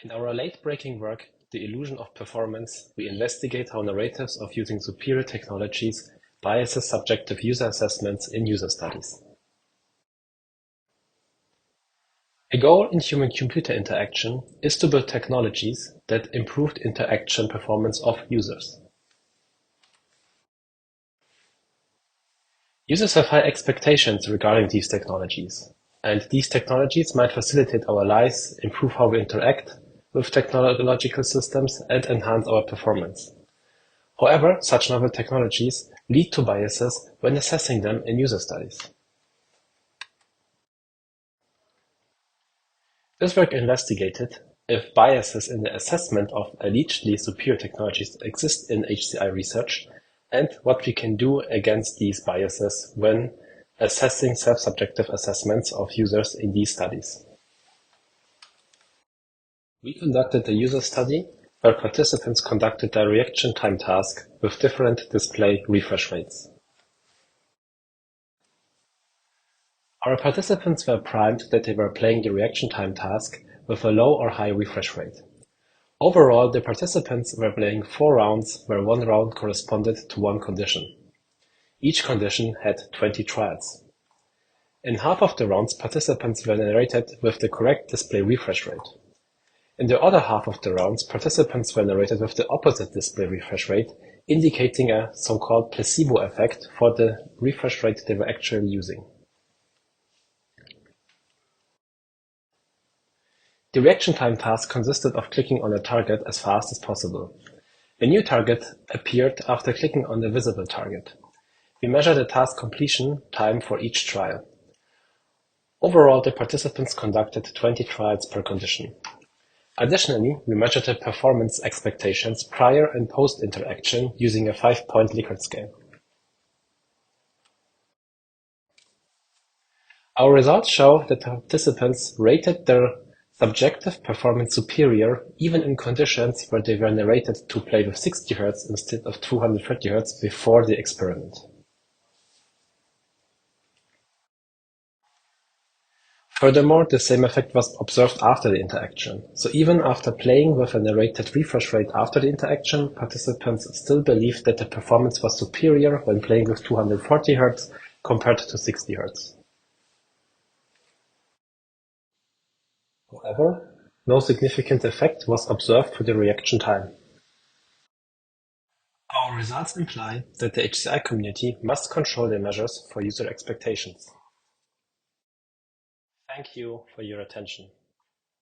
In our late-breaking work, The Illusion of Performance, we investigate how narratives of using superior technologies biases subjective user assessments in user studies. A goal in human-computer interaction is to build technologies that improve the interaction performance of users. Users have high expectations regarding these technologies, and these technologies might facilitate our lives, improve how we interact with technological systems, and enhance our performance. However, such novel technologies lead to biases when assessing them in user studies. This work investigated if biases in the assessment of allegedly superior technologies exist in HCI research, and what we can do against these biases when assessing self-subjective assessments of users in these studies. We conducted a user study where participants conducted a reaction time task with different display refresh rates. Our participants were primed that they were playing the reaction time task with a low or high refresh rate. Overall, the participants were playing 4 rounds where 1 round corresponded to 1 condition. Each condition had 20 trials. In half of the rounds, participants were narrated with the correct display refresh rate. In the other half of the rounds, participants were narrated with the opposite display refresh rate, indicating a so-called placebo effect for the refresh rate they were actually using. The reaction time task consisted of clicking on a target as fast as possible. A new target appeared after clicking on the visible target. We measure the task completion time for each trial. Overall, the participants conducted 20 trials per condition. Additionally, we measured the performance expectations prior and post-interaction using a 5-point Likert scale. Our results show that participants rated their subjective performance superior even in conditions where they were narrated to play with 60 Hz instead of 230 Hz before the experiment. Furthermore, the same effect was observed after the interaction. So even after playing with a narrated refresh rate after the interaction, participants still believed that the performance was superior when playing with 240 Hz compared to 60 Hz. However, no significant effect was observed for the reaction time. Our results imply that the HCI community must control their measures for user expectations. Thank you for your attention.